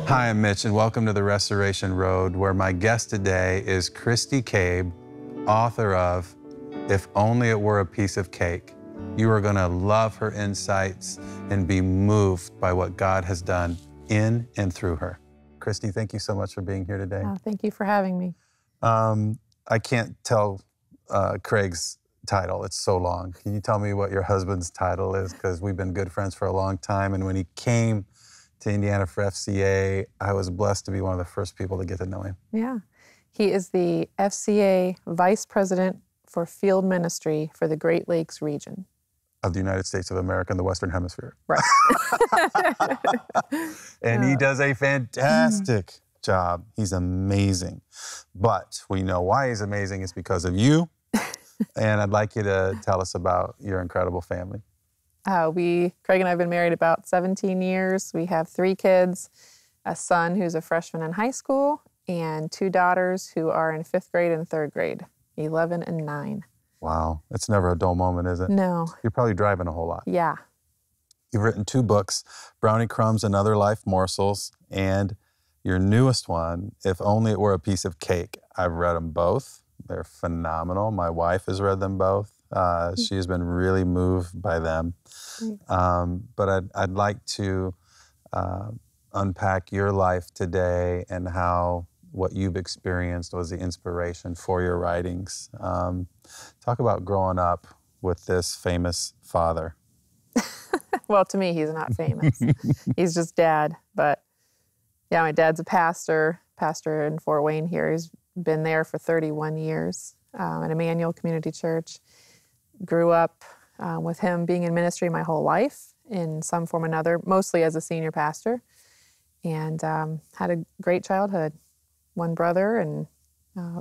Hi, I'm Mitch, and welcome to the Restoration Road, where my guest today is Christy Cabe, author of If Only It Were a Piece of Cake. You are going to love her insights and be moved by what God has done in and through her. Christy, thank you so much for being here today. Oh, thank you for having me. I can't tell Craig's title. It's so long. Can you tell me what your husband's title is? Because we've been good friends for a long time, and when he came to Indiana for FCA, I was blessed to be one of the first people to get to know him. Yeah. He is the FCA Vice President for Field Ministry for the Great Lakes region. Of the United States of America and the Western Hemisphere. Right. And he does a fantastic job. He's amazing. But we know why he's amazing. It's because of you. And I'd like you to tell us about your incredible family. Craig and I have been married about 17 years. We have 3 kids, a son who's a freshman in high school, and 2 daughters who are in 5th grade and 3rd grade, 11 and 9. Wow. It's never a dull moment, is it? No. You're probably driving a whole lot. Yeah. You've written 2 books, Brownie Crumbs and Other Life Morsels, and your newest one, If Only It Were a Piece of Cake. I've read them both. They're phenomenal. My wife has read them both. She has been really moved by them. But I'd like to unpack your life today and how what you've experienced was the inspiration for your writings. Talk about growing up with this famous father. Well, to me, he's not famous. He's just dad. But yeah, my dad's a pastor in Fort Wayne here. He's been there for 31 years at Emmanuel Community Church. Grew up with him being in ministry my whole life in some form or another, mostly as a senior pastor, and had a great childhood. 1 brother, and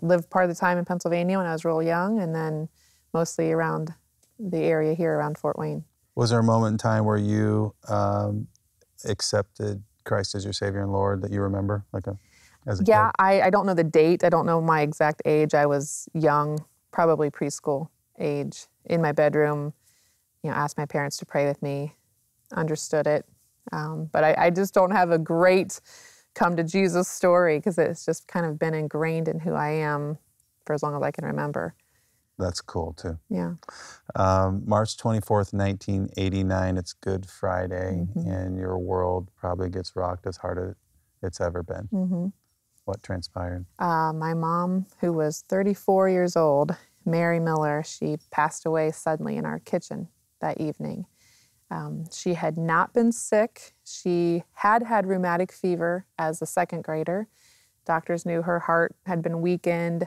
lived part of the time in Pennsylvania when I was real young, and then mostly around the area here around Fort Wayne. Was there a moment in time where you accepted Christ as your Savior and Lord that you remember, as a kid? I don't know the date. I don't know my exact age. I was young, probably preschool age, in my bedroom, asked my parents to pray with me, understood it. But I just don't have a great come to Jesus story because it's just kind of been ingrained in who I am for as long as I can remember. That's cool, too. Yeah. March 24th, 1989, it's Good Friday, and your world probably gets rocked as hard as it's ever been. What transpired? My mom, who was 34 years old, Mary Miller, she passed away suddenly in our kitchen that evening. She had not been sick. She had rheumatic fever as a 2nd grader. Doctors knew her heart had been weakened.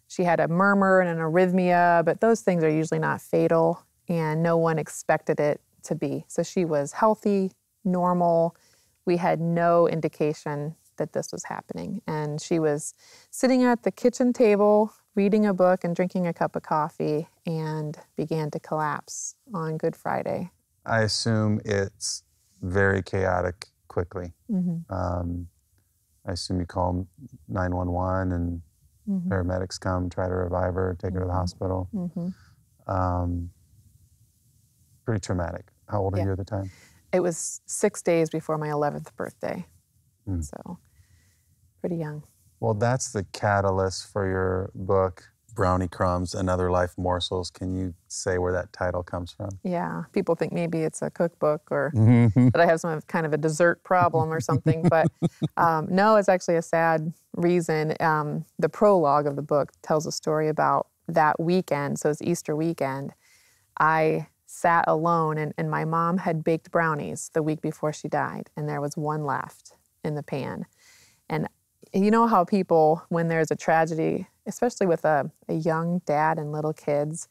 She had a murmur and an arrhythmia, but those things are usually not fatal, and no one expected it to be. So she was healthy, normal. We had no indication that this was happening. And she was sitting at the kitchen table, reading a book and drinking a cup of coffee, and began to collapse on Good Friday. I assume it's very chaotic quickly. I assume you call 911 and paramedics come, try to revive her, take her to the hospital. Pretty traumatic. How old are you at the time? It was 6 days before my 11th birthday, so pretty young. Well, that's the catalyst for your book, Brownie Crumbs and Other Life Morsels. Can you say where that title comes from? Yeah, people think maybe it's a cookbook or that I have some kind of a dessert problem or something, but no, it's actually a sad reason. The prologue of the book tells a story about that weekend, so it's Easter weekend. I sat alone, and my mom had baked brownies the week before she died, and there was 1 left in the pan. And you know how people, when there's a tragedy, especially with a young dad and little kids,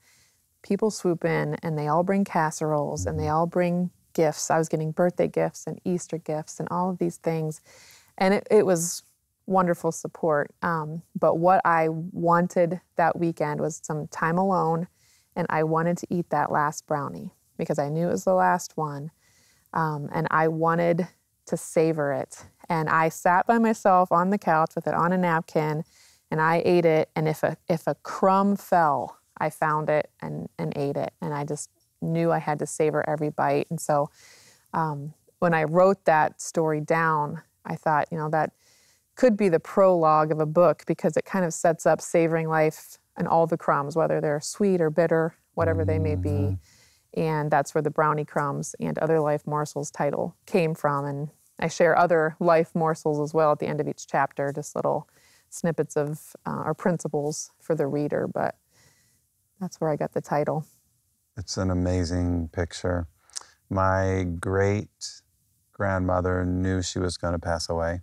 people swoop in and they all bring casseroles and they all bring gifts. I was getting birthday gifts and Easter gifts and all of these things. And it was wonderful support. But what I wanted that weekend was some time alone, and I wanted to eat that last brownie because I knew it was the last one. And I wanted to savor it. And I sat by myself on the couch with it on a napkin, and I ate it. And if a crumb fell, I found it and ate it. And I just knew I had to savor every bite. And so when I wrote that story down, I thought, that could be the prologue of a book because it kind of sets up savoring life and all the crumbs, whether they're sweet or bitter, whatever they may be. And that's where the Brownie Crumbs and Other Life Morsels title came from. And I share other life morsels as well at the end of each chapter, just little snippets of or principles for the reader. But that's where I got the title. It's an amazing picture. My great-grandmother knew she was going to pass away,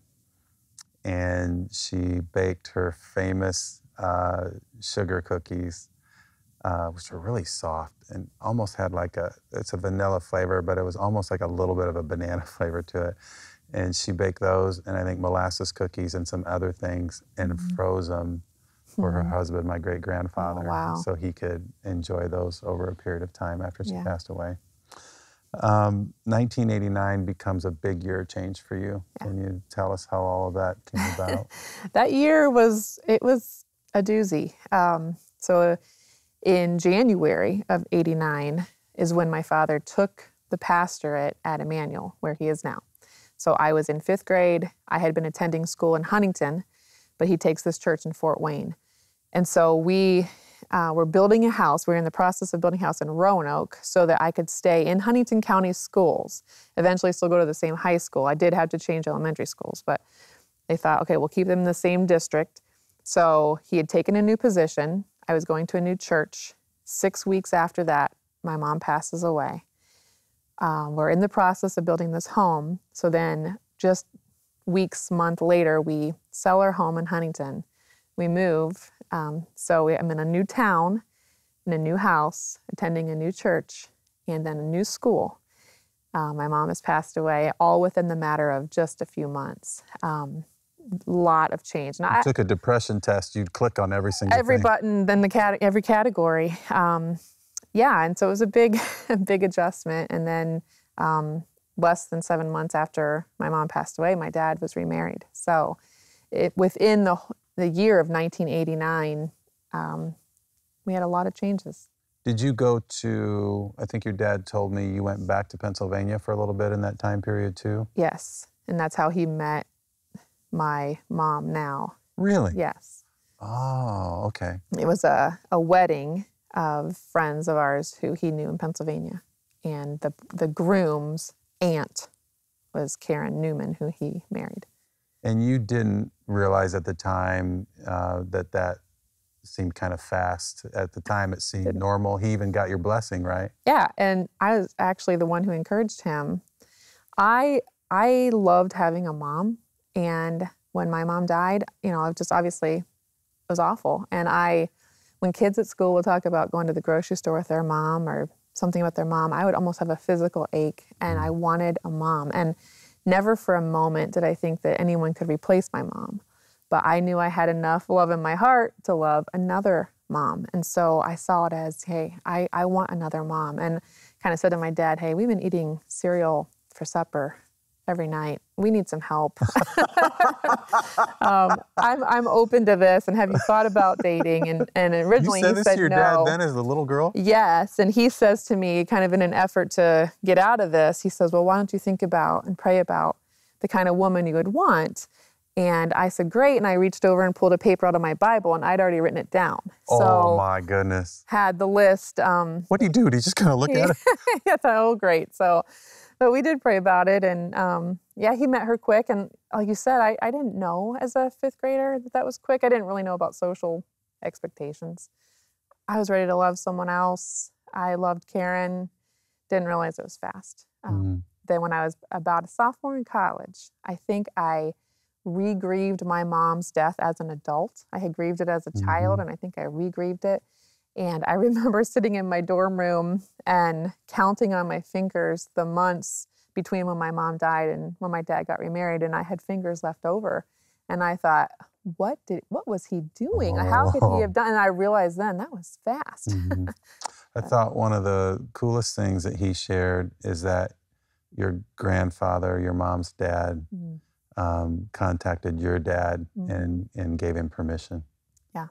and she baked her famous sugar cookies, which were really soft and almost had it's a vanilla flavor, but it was almost like a little bit of a banana flavor to it. And she baked those, and I think molasses cookies and some other things, and froze them for her husband, my great-grandfather, Oh, wow. so he could enjoy those over a period of time after she Yeah. passed away. 1989 becomes a big year change for you. Yeah. Can you tell us how all of that came about? That year was a doozy. So in January of 89 is when my father took the pastorate at Emmanuel, where he is now. So I was in 5th grade. I had been attending school in Huntington, but he takes this church in Fort Wayne. And so we were building a house. We were in the process of building a house in Roanoke so that I could stay in Huntington County schools, eventually still go to the same high school. I did have to change elementary schools, but they thought, okay, we'll keep them in the same district. So he had taken a new position. I was going to a new church. 6 weeks after that, my mom passes away. We're in the process of building this home. So then just month later, we sell our home in Huntington. We move. So I'm in a new town, in a new house, attending a new church, and then a new school. My mom has passed away, all within the matter of just a few months. Lot of change. You took a depression test, you'd click on every single every thing. button, then every category. And so it was a big adjustment. And then less than 7 months after my mom passed away, my dad was remarried. So within the year of 1989, we had a lot of changes. Did you go to, I think your dad told me you went back to Pennsylvania for a little bit in that time period too? Yes, and that's how he met my mom now. Really? Yes. Oh, okay. It was a wedding of friends of ours who he knew in Pennsylvania. And the groom's aunt was Karen Newman, who he married. And you didn't realize at the time that seemed kind of fast. At the time, it seemed normal. He even got your blessing, right? Yeah, and I was actually the one who encouraged him. I loved having a mom, and when my mom died, it just obviously it was awful. And when kids at school would talk about going to the grocery store with their mom or something about their mom, I would almost have a physical ache, and I wanted a mom. And never for a moment did I think that anyone could replace my mom. But I knew I had enough love in my heart to love another mom. And so I saw it as, hey, I want another mom. And kind of said to my dad, hey, we've been eating cereal for supper every night. We need some help. I'm open to this, and have you thought about dating? And originally you said he this said to your no. dad then as a little girl? Yes, and he says to me, kind of in an effort to get out of this, he says, well, why don't you think about and pray about the kind of woman you would want? And I said, great, and I reached over and pulled a paper out of my Bible, and I'd already written it down. Oh, my goodness. Had the list. What do you do? Do you just kind of look at it? I thought, oh, great. But we did pray about it, and he met her quick. And like you said, I didn't know as a 5th grader that was quick. I didn't really know about social expectations. I was ready to love someone else. I loved Karen. Didn't realize it was fast. Then when I was about a sophomore in college, I think I re-grieved my mom's death as an adult. I had grieved it as a child, and I think I re-grieved it. And I remember sitting in my dorm room and counting on my fingers the months between when my mom died and when my dad got remarried, and I had fingers left over. And I thought, what was he doing? How could he have done? And I realized then that was fast. I thought one of the coolest things that he shared is that your grandfather, your mom's dad, contacted your dad and gave him permission. Yeah.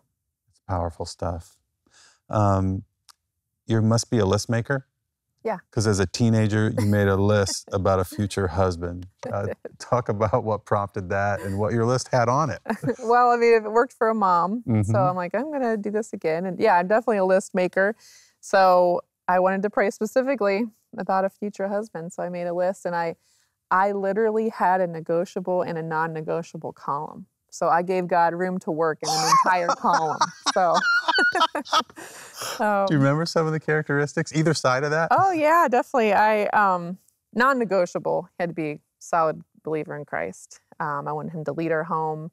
It's powerful stuff. You must be a list maker. Yeah. Because as a teenager, you made a list about a future husband. Talk about what prompted that and what your list had on it. Well, I mean, it worked for a mom. So Mhm. I'm like, I'm going to do this again. And yeah, I'm definitely a list maker. So I wanted to pray specifically about a future husband. So I made a list, and I literally had a negotiable and a non-negotiable column. So I gave God room to work in an entire column. So, Do you um, remember some of the characteristics, either side of that? oh yeah, definitely. Non-negotiable, had to be a solid believer in Christ. I wanted him to lead our home.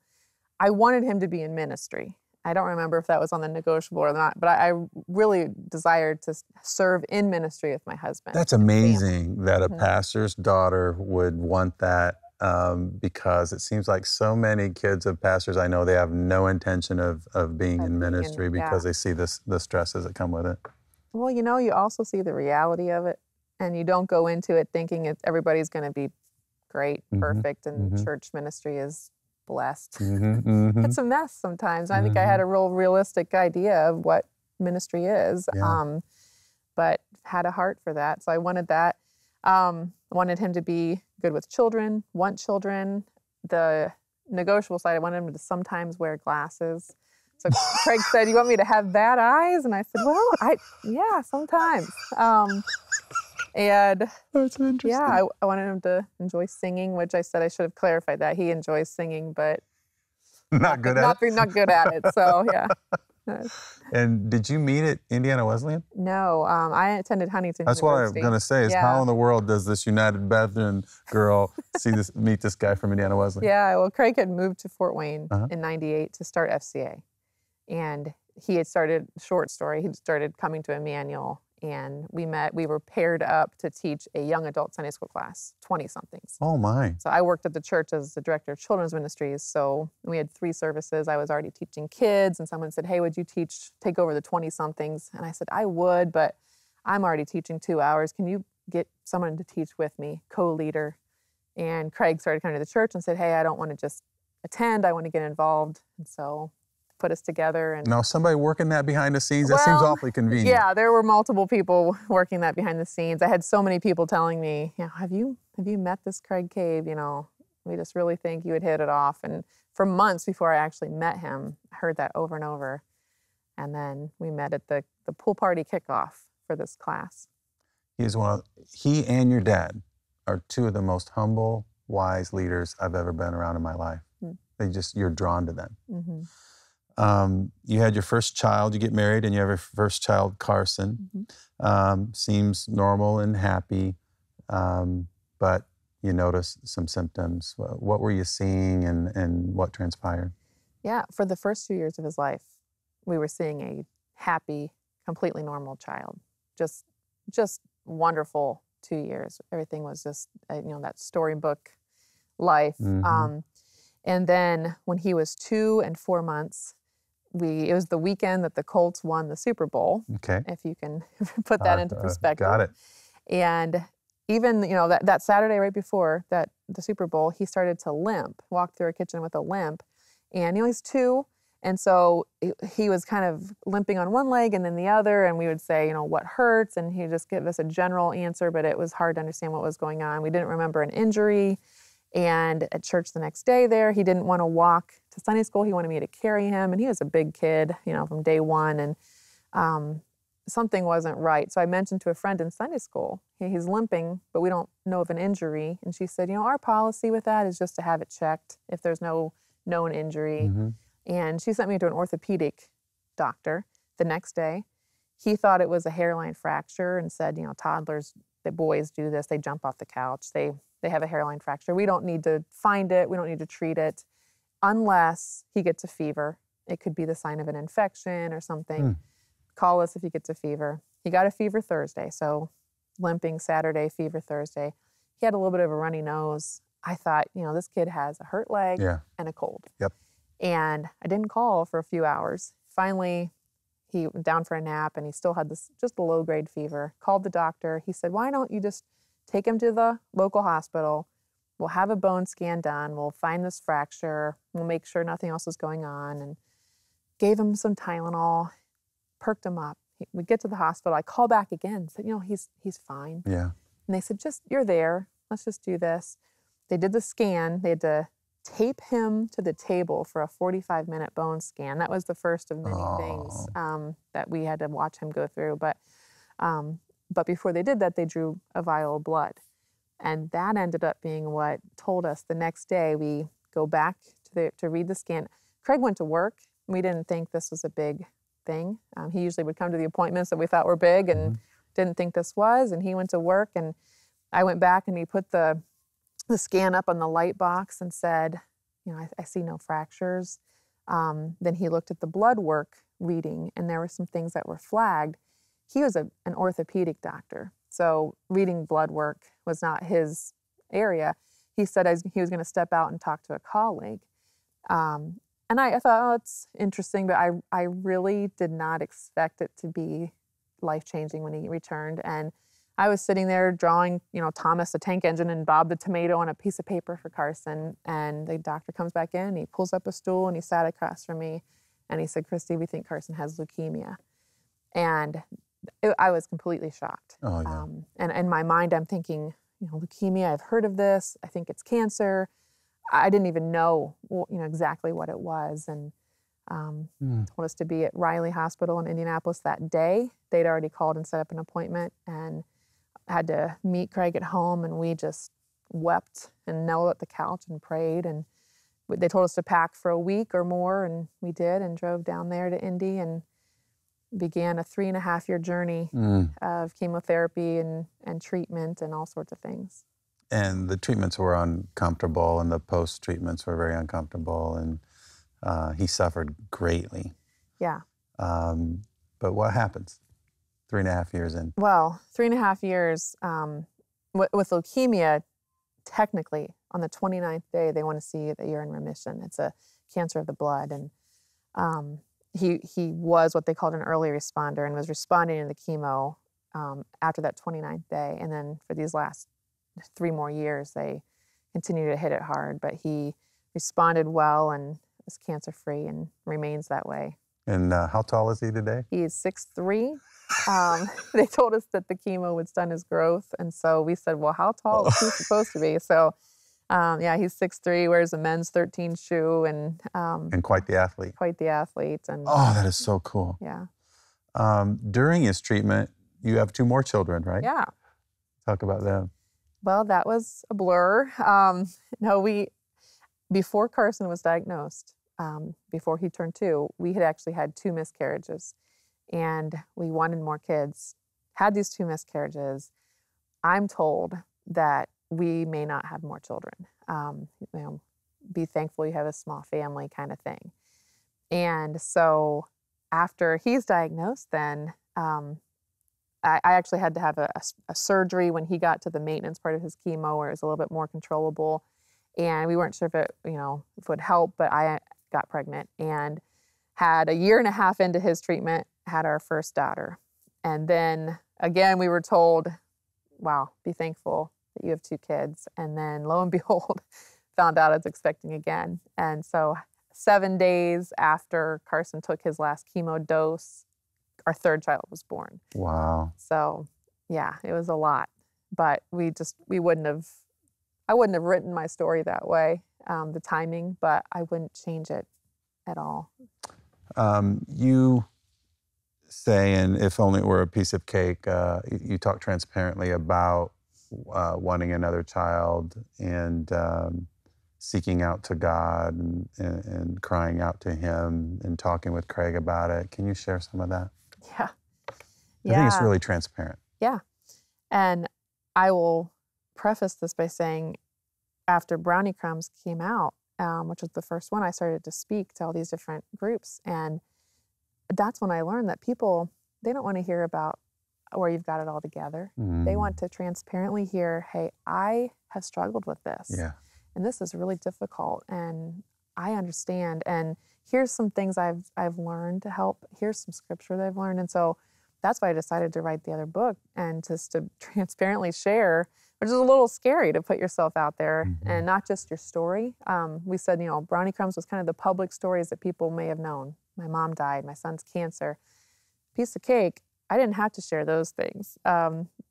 I wanted him to be in ministry. I don't remember if that was on the negotiable or not, but I really desired to serve in ministry with my husband. That's and family. amazing that a Mhm. pastor's daughter would want that, because it seems like so many kids of pastors I know, they have no intention of being in ministry Yeah. because they see the stresses that come with it. Well, you also see the reality of it, and you don't go into it thinking everybody's going to be great, Mhm, perfect, and mhm, church ministry is blessed. mhm, mhm, It's a mess sometimes. I think I had mhm. a real realistic idea of what ministry is, Yeah. but had a heart for that. So I wanted that. Wanted him to be good with children, want children. The negotiable side, I wanted him to sometimes wear glasses. So Craig said, "You want me to have bad eyes?" And I said, "Well, yeah, sometimes." And That's yeah, interesting. I wanted him to enjoy singing, which I said I should have clarified that he enjoys singing, but Not good at not good at it. So yeah. Uh, it? And did you meet at Indiana Wesleyan? No, I attended Huntington That's what I'm University. gonna say is how Yeah. in the world does this United Brethren girl meet this guy from Indiana Wesleyan? Yeah, well, Craig had moved to Fort Wayne Uh-huh. in '98 to start FCA. And he had started, short story, he'd started coming to Emmanuel, and we were paired up to teach a young adult Sunday school class, 20-somethings. Oh my. So I worked at the church as the director of children's ministries. So we had 3 services. I was already teaching kids, and someone said, "Hey, would you take over the 20-somethings?" And I said, "I would, but I'm already teaching 2 hours. Can you get someone to teach with me, co-leader?" And Craig started coming to the church and said, "Hey, I don't want to just attend. I want to get involved." And so put us together. And Now somebody working that behind the scenes, that seems well, awfully convenient. yeah, there were multiple people working that behind the scenes. I had so many people telling me, "Have you met this Craig Cabe? We just really think you would hit it off." And for months before I actually met him, I heard that over and over. And then we met at the pool party kickoff for this class. He and your dad are 2 of the most humble, wise leaders I've ever been around in my life. Mm. You're drawn to them. Mm-hmm. You had your first child, you get married, and you have your first child, Carson. Mm-hmm. Seems normal and happy, but you notice some symptoms. What were you seeing and what transpired? Yeah, for the first 2 years of his life, we were seeing a happy, completely normal child. Just wonderful 2 years. Everything was just, that storybook life. Mm-hmm. And then when he was 2 and 4 months, it was the weekend that the Colts won the Super Bowl, Okay. if you can put that into perspective. Got it. And even, that Saturday right before the Super Bowl, he started to limp, walk through our kitchen with a limp. And he's 2, and so he was kind of limping on one leg and then the other, and we would say, "What hurts?" And he'd just give us a general answer, but it was hard to understand what was going on. We didn't remember an injury. And at church the next day he didn't want to walk to Sunday school. He wanted me to carry him, and he was a big kid, from day one, and something wasn't right. So I mentioned to a friend in Sunday school, he's limping, but we don't know of an injury. And she said, "Our policy with that is just to have it checked if there's no known injury." Mm-hmm. And she sent me to an orthopedic doctor the next day. He thought it was a hairline fracture and said, toddlers, the boys do this. They jump off the couch. They have a hairline fracture. We don't need to find it. We don't need to treat it unless he gets a fever. It could be the sign of an infection or something. Call us if he gets a fever. He got a fever Thursday, so limping Saturday, fever Thursday. He had a little bit of a runny nose. I thought, this kid has a hurt leg and a cold. Yep. And I didn't call for a few hours. Finally, he went down for a nap, and he still had just a low-grade fever. Called the doctor. He said, "Why don't you just take him to the local hospital. We'll have a bone scan done. We'll find this fracture. We'll make sure nothing else is going on." And gave him some Tylenol, perked him up. we get to the hospital. I call back again, said, he's fine. Yeah. And they said, you're there. Let's just do this. They did the scan. They had to tape him to the table for a 45-minute bone scan. That was the first of many things that we had to watch him go through. But before they did that, they drew a vial of blood. And that ended up being what told us the next day. We go back to read the scan. Craig went to work. We didn't think this was a big thing. He usually would come to the appointments that we thought were big and didn't think this was. And he went to work, and I went back and he put the scan up on the light box and said, I see no fractures. Then he looked at the blood work reading, and there were some things that were flagged. He was an orthopedic doctor, so reading blood work was not his area. He said he was going to step out and talk to a colleague. And I thought, it's interesting, but I really did not expect it to be life-changing when he returned. And I was sitting there drawing, Thomas the tank engine and Bob the tomato on a piece of paper for Carson. And the doctor comes back in, he pulls up a stool, and he sat across from me. And he said, "Christy, we think Carson has leukemia." And I was completely shocked. Oh, yeah. And in my mind, I'm thinking, leukemia, I've heard of this. I think it's cancer. I didn't even know, exactly what it was. And told us to be at Riley Hospital in Indianapolis that day. They'd already called and set up an appointment, and had to meet Craig at home, and we just wept and knelt at the couch and prayed. And they told us to pack for a week or more, and we did, and drove down there to Indy and began a 3.5-year journey of chemotherapy and treatment and all sorts of things. And the treatments were uncomfortable, and the post-treatments were very uncomfortable, and he suffered greatly. Yeah. But what happens 3.5 years in? Well, 3.5 years with leukemia, technically, on the 29th day, they want to see that you're in remission. It's a cancer of the blood. And he was what they called an early responder and was responding to the chemo after that 29th day. And then for these last 3 more years, they continue to hit it hard. But he responded well and is cancer-free and remains that way. And how tall is he today? He is 6'3". They told us that the chemo would stunt his growth. And so we said, well, how tall is he supposed to be? So, he's 6'3", wears a men's 13 shoe. And quite the athlete. Quite the athlete. And that is so cool. Yeah. During his treatment, you have 2 more children, right? Yeah. Talk about them. Well, that was a blur. Before Carson was diagnosed, before he turned 2, we had actually had 2 miscarriages, and we wanted more kids. Had these 2 miscarriages. I'm told that we may not have more children. Be thankful you have a small family kind of thing. And so after he's diagnosed, then I actually had to have a surgery when he got to the maintenance part of his chemo, where it was a little bit more controllable. And we weren't sure if it would help, but I got pregnant and had a 1.5 years into his treatment, had our first daughter. And then again, we were told, wow, be thankful that you have 2 kids. And then lo and behold, found out I was expecting again. And so 7 days after Carson took his last chemo dose, our 3rd child was born. Wow. So yeah, it was a lot, but I wouldn't have written my story that way, the timing, but I wouldn't change it at all. You say, and if only it were a piece of cake, you talk transparently about wanting another child and seeking out to God and crying out to Him and talking with Craig about it. Can you share some of that? Yeah. I think it's really transparent. Yeah. And I will preface this by saying, after Brownie Crumbs came out, which was the first one, I started to speak to all these different groups. And that's when I learned that people, they don't want to hear about where you've got it all together. They want to transparently hear, hey, I have struggled with this. Yeah. And this is really difficult. And I understand. And here's some things I've learned to help. Here's some scripture that I've learned. And so that's why I decided to write the other book and just to transparently share, which is a little scary to put yourself out there and not just your story. We said, Brownie Crumbs was kind of the public stories that people may have known. My mom died, my son's cancer. Piece of cake, I didn't have to share those things.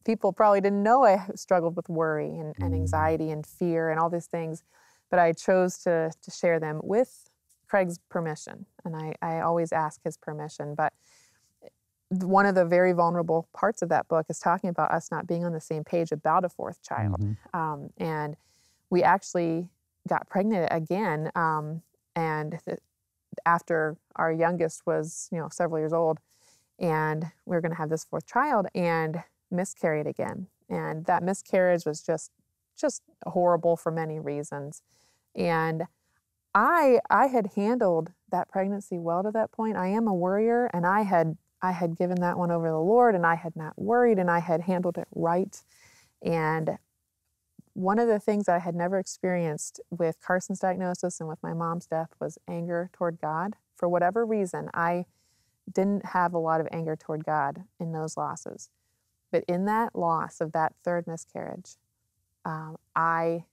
People probably didn't know I struggled with worry and anxiety and fear and all these things, but I chose to share them with Craig's permission, and I always ask his permission. But one of the very vulnerable parts of that book is talking about us not being on the same page about a fourth child. And we actually got pregnant again, after our youngest was, several years old, and we were going to have this fourth child, and miscarried again. And that miscarriage was just horrible for many reasons. And I had handled that pregnancy well to that point. I am a worrier, and I had given that one over to the Lord, and I had not worried, and I had handled it right. And one of the things I had never experienced with Carson's diagnosis and with my mom's death was anger toward God. For whatever reason, I didn't have a lot of anger toward God in those losses. But in that loss of that third miscarriage, I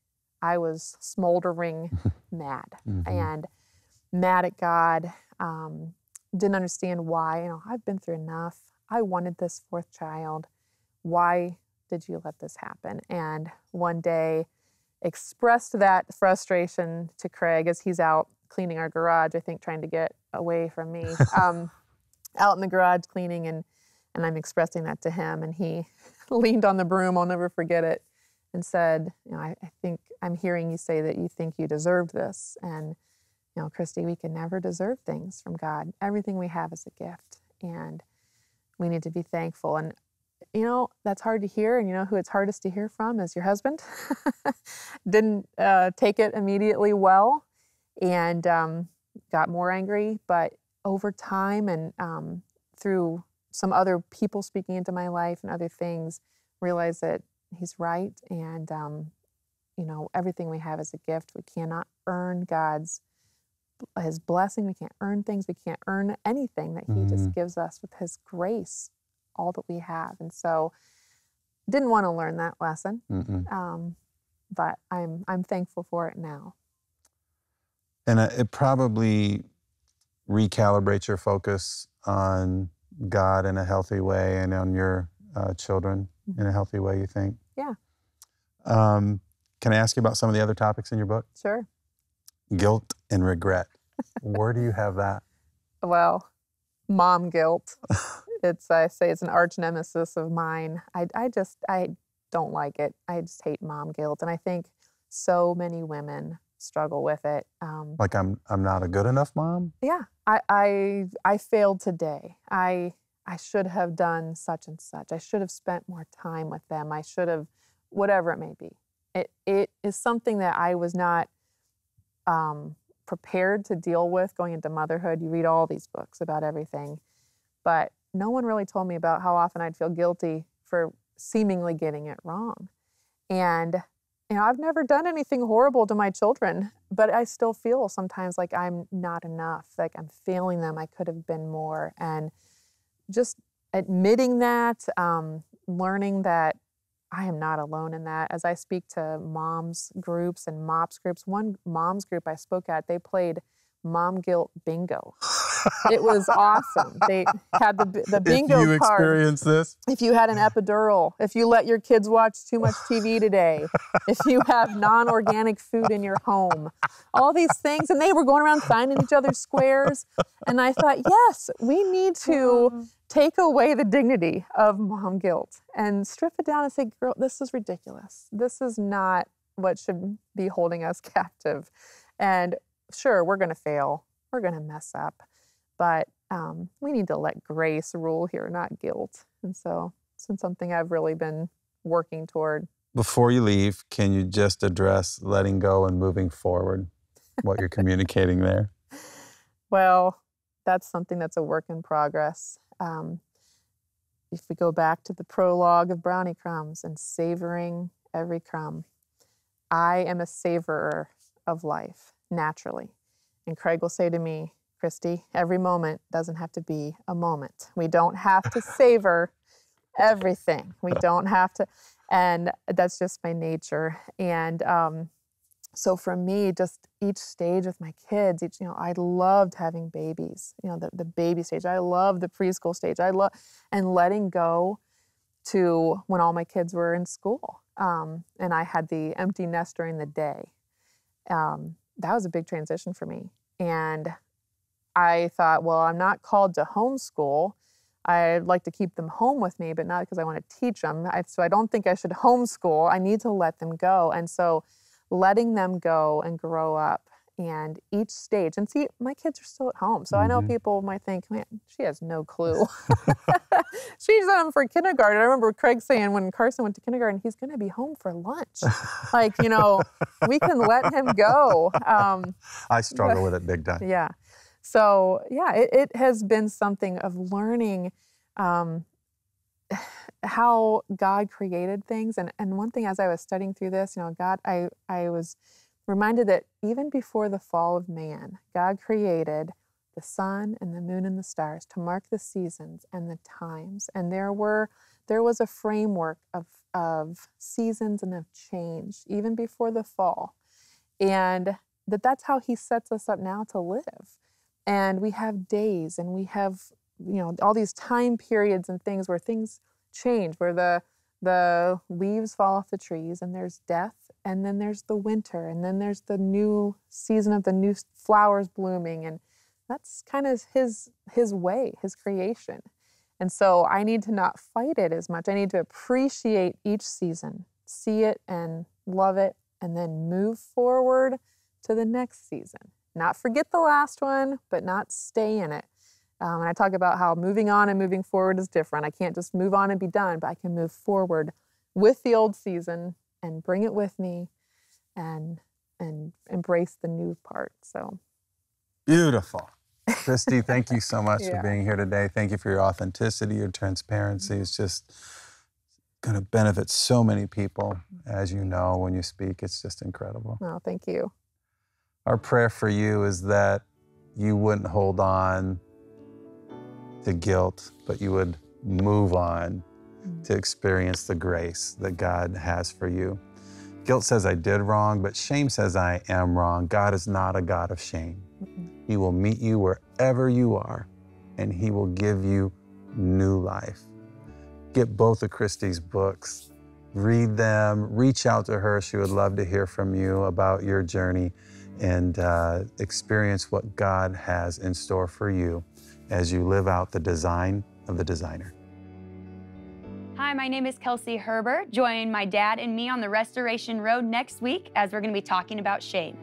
was smoldering mad, and mad at God. Didn't understand why. I've been through enough. I wanted this fourth child. Why did you let this happen? And one day expressed that frustration to Craig as he's out cleaning our garage, I think trying to get away from me, out in the garage cleaning, and I'm expressing that to him, and he leaned on the broom, I'll never forget it, and said, I think I'm hearing you say that you think you deserved this. And, Christy, we can never deserve things from God. Everything we have is a gift, and we need to be thankful. And, that's hard to hear, and who it's hardest to hear from is your husband. Didn't take it immediately well, and got more angry. But over time and through some other people speaking into my life and other things, realized that he's right. And, everything we have is a gift. We cannot earn his blessing. We can't earn things. We can't earn anything that he just gives us with his grace, all that we have. And so didn't want to learn that lesson. But I'm thankful for it now. And it probably recalibrates your focus on God in a healthy way and on your children in a healthy way, you think? Yeah. Can I ask you about some of the other topics in your book? Sure. Guilt and regret. Where do you have that? Well, mom guilt. I say it's an arch nemesis of mine. I don't like it. I just hate mom guilt. And I think so many women struggle with it. Like I'm not a good enough mom? Yeah. I failed today. I should have done such and such. I should have spent more time with them. I should have, whatever it may be. It is something that I was not prepared to deal with going into motherhood. You read all these books about everything, but no one really told me about how often I'd feel guilty for seemingly getting it wrong. And I've never done anything horrible to my children, but I still feel sometimes like I'm not enough, like I'm failing them. I could have been more. And just admitting that, learning that I am not alone in that. As I speak to moms groups and MOPS groups, one moms group I spoke at, they played mom guilt bingo. It was awesome. They had the bingo card. If you experienced this? If you had an epidural, if you let your kids watch too much TV today, if you have non-organic food in your home, all these things. And they were going around signing each other's squares. And I thought, yes, we need to take away the dignity of mom guilt and strip it down and say, girl, this is ridiculous. This is not what should be holding us captive. And sure, we're going to fail. We're going to mess up. But we need to let grace rule here, not guilt. And so it's been something I've really been working toward. Before you leave, can you just address letting go and moving forward, what you're communicating there? Well, that's something that's a work in progress. If we go back to the prologue of Brownie Crumbs and savoring every crumb, I am a savorer of life, naturally. And Craig will say to me, Christy, every moment doesn't have to be a moment. We don't have to savor everything. We don't have to, and that's just my nature. And So for me, just each stage with my kids, I loved having babies, the baby stage. I love the preschool stage. And letting go to when all my kids were in school. And I had the empty nest during the day. That was a big transition for me. And I thought, well, I'm not called to homeschool. I'd like to keep them home with me, but not because I want to teach them. So I don't think I should homeschool. I need to let them go. And so letting them go and grow up, and each stage, and see, my kids are still at home. So I know people might think, man, she has no clue. She sent them for kindergarten. I remember Craig saying when Carson went to kindergarten, he's going to be home for lunch. We can let him go. I struggle with it big time. Yeah. So yeah, it has been something of learning how God created things. And one thing as I was studying through this, I was reminded that even before the fall of man, God created the sun and the moon and the stars to mark the seasons and the times. And there was a framework of seasons and of change even before the fall. And that's how he sets us up now to live. And we have days, and we have, all these time periods and things where things change, where the leaves fall off the trees, and there's death, and then there's the winter, and then there's the new season of the new flowers blooming. And that's kind of his way, his creation. And so I need to not fight it as much. I need to appreciate each season, see it and love it, and then move forward to the next season. Not forget the last one, but not stay in it. And I talk about how moving on and moving forward is different. I can't just move on and be done, but I can move forward with the old season and bring it with me and embrace the new part. So beautiful. Christy, thank you so much for being here today. Thank you for your authenticity, your transparency. It's just going to benefit so many people, as you know, when you speak. It's just incredible. Oh, thank you. Our prayer for you is that you wouldn't hold on to guilt, but you would move on to experience the grace that God has for you. Guilt says I did wrong, but shame says I am wrong. God is not a God of shame. He will meet you wherever you are, and he will give you new life. Get both of Christy's books, read them, reach out to her. She would love to hear from you about your journey and experience what God has in store for you as you live out the design of the designer. Hi, my name is Kelsey Herbert. Join my dad and me on the Restoration Road next week as we're going to be talking about shame.